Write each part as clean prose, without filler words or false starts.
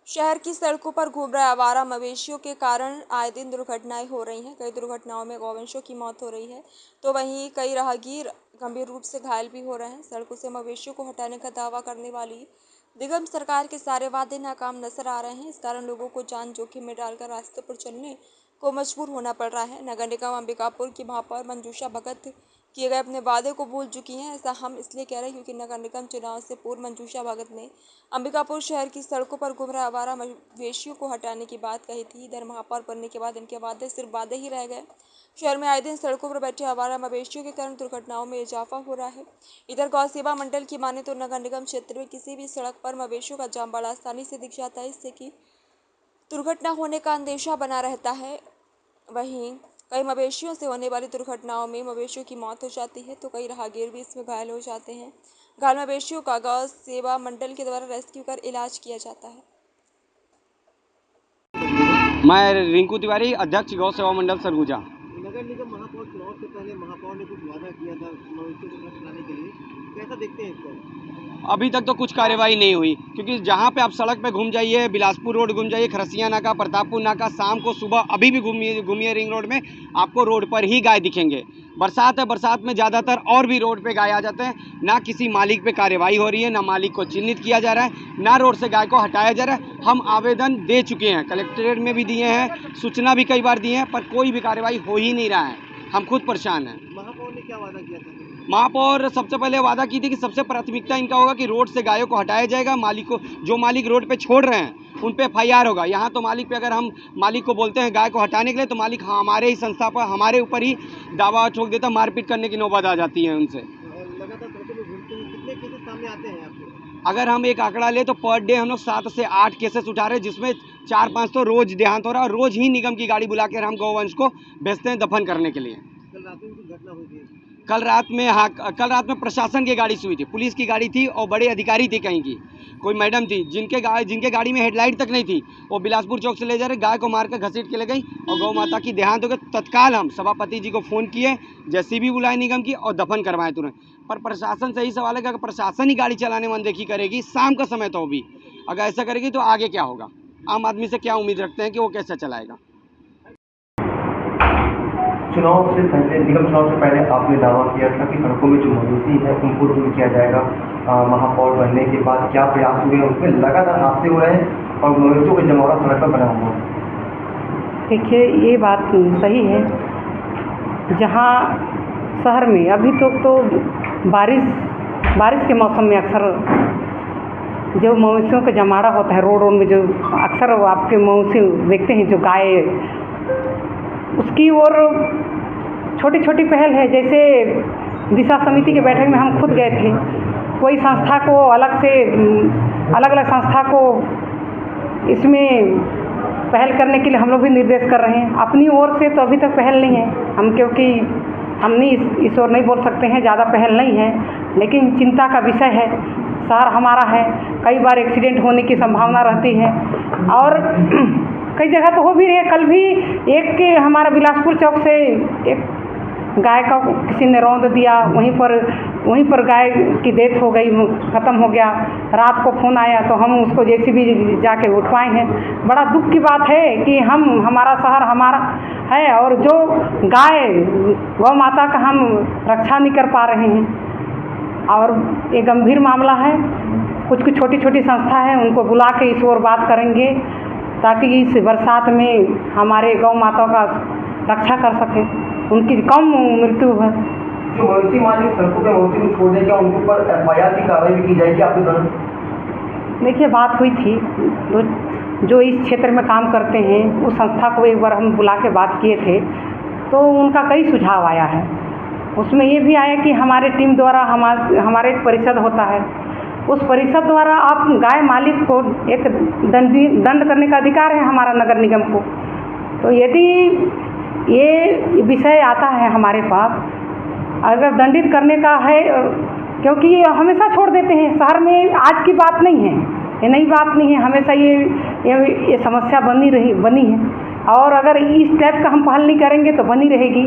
शहर की सड़कों पर घूम रहे आवारा मवेशियों के कारण आए दिन दुर्घटनाएं हो रही हैं। कई दुर्घटनाओं में गौवंशों की मौत हो रही है, तो वहीं कई राहगीर गंभीर रूप से घायल भी हो रहे हैं। सड़कों से मवेशियों को हटाने का दावा करने वाली निगम सरकार के सारे वादे नाकाम नजर आ रहे हैं। इस कारण लोगों को जान जोखिम में डालकर रास्ते पर चलने को मजबूर होना पड़ रहा है। नगर निगम अंबिकापुर की महापौर मंजूषा भगत किए गए अपने वादे को भूल चुकी हैं। ऐसा हम इसलिए कह रहे हैं क्योंकि नगर निगम चुनाव से पूर्व मंजूषा भगत ने अंबिकापुर शहर की सड़कों पर घूम रहे आवारा मवेशियों को हटाने की बात कही थी। इधर महापौर बनने के बाद इनके वादे सिर्फ वादे ही रह गए। शहर में आए दिन सड़कों पर बैठे आवारा मवेशियों के कारण दुर्घटनाओं में इजाफा हो रहा है। इधर गौ सेवा मंडल की माने तो नगर निगम क्षेत्र में किसी भी सड़क पर मवेशियों का जाम बड़ा आसानी से दिख जाता है, इससे कि दुर्घटना होने का अंदेशा बना रहता है। वहीं कई मवेशियों से होने वाली दुर्घटनाओं में मवेशियों की मौत हो जाती है, तो कई राहगीर भी इसमें घायल हो जाते हैं। घायल मवेशियों का गौ सेवा मंडल के द्वारा रेस्क्यू कर इलाज किया जाता है। मैं रिंकू तिवारी, अध्यक्ष गौ सेवा मंडल सरगुजा। नगर निगम महापौर चुनाव से पहले महापौर ने कुछ वादा किया था मवेशियों को नष्ट कराने के लिए, कैसा देखते हैं इसको? अभी तक तो कुछ कार्यवाही नहीं हुई, क्योंकि जहाँ पे आप सड़क पे घूम जाइए, बिलासपुर रोड घूम जाइए, खरसिया नाका, प्रतापपुर नाका, शाम को सुबह अभी भी घूमिए रिंग रोड में, आपको रोड पर ही गाय दिखेंगे। बरसात है, बरसात में ज़्यादातर और भी रोड पे गाय आ जाते हैं। ना किसी मालिक पे कार्यवाही हो रही है, ना मालिक को चिन्हित किया जा रहा है, ना रोड से गाय को हटाया जा रहा है। हम आवेदन दे चुके हैं, कलेक्ट्रेट में भी दिए हैं, सूचना भी कई बार दी है, पर कोई भी कार्यवाही हो ही नहीं रहा है। हम खुद परेशान हैं। महापौर ने क्या वादा किया था? महापौर सबसे पहले वादा की थी कि सबसे प्राथमिकता इनका होगा कि रोड से गायों को हटाया जाएगा। मालिक को, जो मालिक रोड पे छोड़ रहे हैं उन पे FIR होगा। यहाँ तो मालिक पे अगर हम मालिक को बोलते हैं गाय को हटाने के लिए, तो मालिक हमारे ही संस्था पर, हमारे ऊपर ही दावा ठोक देता, मारपीट करने की नौबत आ जाती है उनसे। लगातार सड़कों में घूमते हुए कितने केसेस सामने आते हैं आपके? अगर हम एक आंकड़ा ले तो पर डे हम लोग 7 से 8 केसेस उठा रहे हैं, जिसमें 4-5 तो रोज देहांत हो रहा है, और रोज ही निगम की गाड़ी बुला कर हम गौवंश को भेजते हैं दफन करने के लिए। कल रात में कुछ घटना हुई थी? कल रात में प्रशासन की गाड़ी से हुई थी, पुलिस की गाड़ी थी और बड़े अधिकारी थे कहीं की, कोई मैडम थी जिनके गाड़ी में हेडलाइट तक नहीं थी। वो बिलासपुर चौक से ले जा रहे, गाय को मारकर घसीट के ले गई और गौ माता की देहांत हो गई। तत्काल हम सभापति जी को फ़ोन किए, JCB बुलाए निगम की और दफन करवाए तुरंत। पर प्रशासन से ही सवाल है कि अगर प्रशासन ही गाड़ी चलाने में अनदेखी करेगी, शाम का समय तो भी अगर ऐसा करेगी, तो आगे क्या होगा? आम आदमी से क्या उम्मीद रखते हैं कि वो कैसे चलाएगा? चुनाव से पहले, निगम चुनाव से पहले आपने दावा किया था कि सड़कों में जो मवेशी है उनको दूर किया जाएगा। महापौर बनने के बाद क्या प्रयास हुए? उसमें लगातार हादसे हो रहे हैं और मवेशियों का जमावड़ा सड़क पर बना हुआ है। देखिए, ये बात सही है। जहाँ शहर में अभी तो बारिश के मौसम में अक्सर जो मवेशियों का जमावड़ा होता है रोड में, जो अक्सर आपके मवेशी देखते हैं, जो गाय, उसकी और छोटी छोटी पहल है। जैसे दिशा समिति के बैठक में हम खुद गए थे, कोई संस्था को अलग अलग संस्था को इसमें पहल करने के लिए हम लोग भी निर्देश कर रहे हैं। अपनी ओर से तो अभी तक पहल नहीं है हम, क्योंकि हम नहीं इस ओर नहीं बोल सकते हैं, ज़्यादा पहल नहीं है, लेकिन चिंता का विषय है। शहर हमारा है, कई बार एक्सीडेंट होने की संभावना रहती है और कई जगह तो हो भी रही है। कल भी एक के हमारा बिलासपुर चौक से एक गाय का किसी ने रौंद दिया, वहीं पर गाय की डेथ हो गई, ख़त्म हो गया। रात को फ़ोन आया तो हम उसको JCB जाके उठवाए हैं। बड़ा दुख की बात है कि हमारा शहर हमारा है और जो गाय गौ माता का हम रक्षा नहीं कर पा रहे हैं, और ये गंभीर मामला है। कुछ छोटी छोटी संस्था है, उनको बुला के इस ओर बात करेंगे ताकि इस बरसात में हमारे गौ माता का रक्षा कर सकें, उनकी कम मृत्यु है। जो मवेशी मालिक सड़कों पे मवेशी को छोड़ देगा, उनके ऊपर FIR की कार्रवाई भी की जाएगी आपके द्वारा? देखिए, बात हुई थी, जो इस क्षेत्र में काम करते हैं उस संस्था को एक बार हम बुला के बात किए थे, तो उनका कई सुझाव आया है। उसमें ये भी आया कि हमारे टीम द्वारा हमारे एक परिषद होता है, उस परिषद द्वारा आप गाय मालिक को एक दंड करने का अधिकार है हमारा नगर निगम को। तो यदि ये विषय आता है हमारे पास, अगर दंडित करने का है, क्योंकि ये हमेशा छोड़ देते हैं, शहर में आज की बात नहीं है, ये नई बात नहीं है, हमेशा ये समस्या बनी है। और अगर इस टाइप का हम पहल नहीं करेंगे तो बनी रहेगी।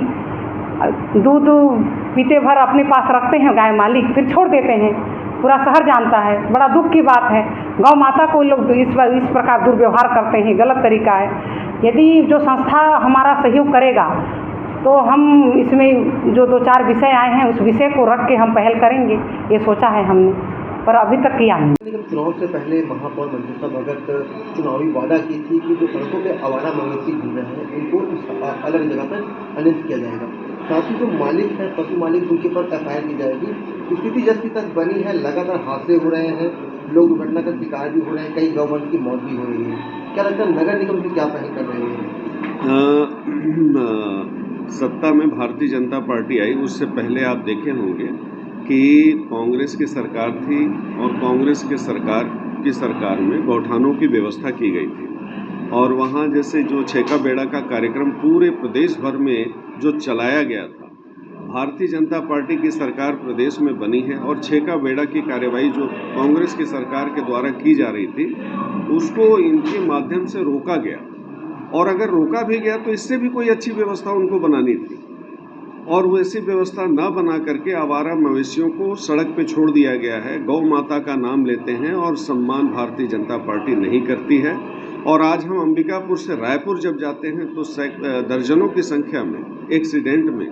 दूध पीते भर अपने पास रखते हैं गाय मालिक, फिर छोड़ देते हैं, पूरा शहर जानता है। बड़ा दुख की बात है, गौ माता को लोग इस प्रकार दुर्व्यवहार करते हैं, गलत तरीका है। यदि जो संस्था हमारा सहयोग करेगा तो हम इसमें जो 2-4 विषय आए हैं उस विषय को रख के हम पहल करेंगे, ये सोचा है हमने, पर अभी तक किया नहीं। लेकिन चुनाव से पहले महापौर मंजूषा भगत चुनावी वादा की थी कि जो सड़कों पे आवारा मवेशी घूम रहे हैं उनको अलग जगह पर अरेंज किया जाएगा, साथ ही जो मालिक है पशु मालिक उनके ऊपर एफआईआर की जाएगी। स्थिति जैसी तक बनी है, लगातार हादसे हो रहे हैं, लोग दुर्घटना का शिकार भी हो रहे हैं, कई गौवंश की मौत भी हो रही है। क्या लगता है नगर निगम की क्या पहल कर रहे हैं? सत्ता में भारतीय जनता पार्टी आई उससे पहले आप देखे होंगे कि कांग्रेस की सरकार थी और कांग्रेस के सरकार में गौठानों की व्यवस्था की गई थी और वहाँ जैसे जो छेका बेड़ा का कार्यक्रम पूरे प्रदेश भर में जो चलाया गया था, भारतीय जनता पार्टी की सरकार प्रदेश में बनी है और छेका बेड़ा की कार्यवाही जो कांग्रेस की सरकार के द्वारा की जा रही थी उसको इनके माध्यम से रोका गया और अगर रोका भी गया तो इससे भी कोई अच्छी व्यवस्था उनको बनानी थी और वैसी व्यवस्था न बना करके आवारा मवेशियों को सड़क पे छोड़ दिया गया है। गौ माता का नाम लेते हैं और सम्मान भारतीय जनता पार्टी नहीं करती है। और आज हम अंबिकापुर से रायपुर जब जाते हैं तो दर्जनों की संख्या में एक्सीडेंट में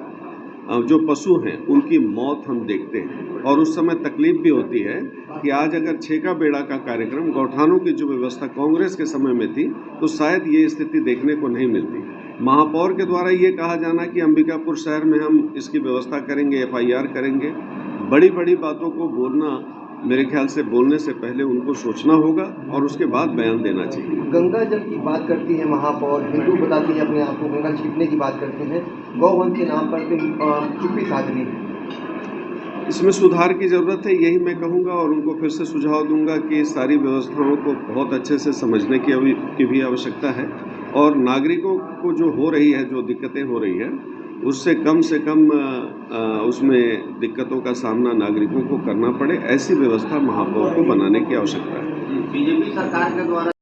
जो पशु हैं उनकी मौत हम देखते हैं और उस समय तकलीफ भी होती है कि आज अगर छेका बेड़ा का कार्यक्रम गौठानों की जो व्यवस्था कांग्रेस के समय में थी तो शायद ये स्थिति देखने को नहीं मिलती। महापौर के द्वारा ये कहा जाना कि अंबिकापुर शहर में हम इसकी व्यवस्था करेंगे, एफआईआर करेंगे, बड़ी बड़ी बातों को बोलना मेरे ख्याल से बोलने से पहले उनको सोचना होगा और उसके बाद बयान देना चाहिए। गंगा जल की बात करती है महापौर, हिंदू बताती है अपने आप को, गंगा छीटने की बात करते हैं, गौवंश के नाम पर चुप्पी साधनी। इसमें सुधार की ज़रूरत है, यही मैं कहूँगा और उनको फिर से सुझाव दूंगा कि सारी व्यवस्थाओं को बहुत अच्छे से समझने की भी आवश्यकता है और नागरिकों को जो हो रही है, जो दिक्कतें हो रही है उससे कम उसमें दिक्कतों का सामना नागरिकों को करना पड़े, ऐसी व्यवस्था महापौर को बनाने की आवश्यकता है। बीजेपी सरकार के द्वारा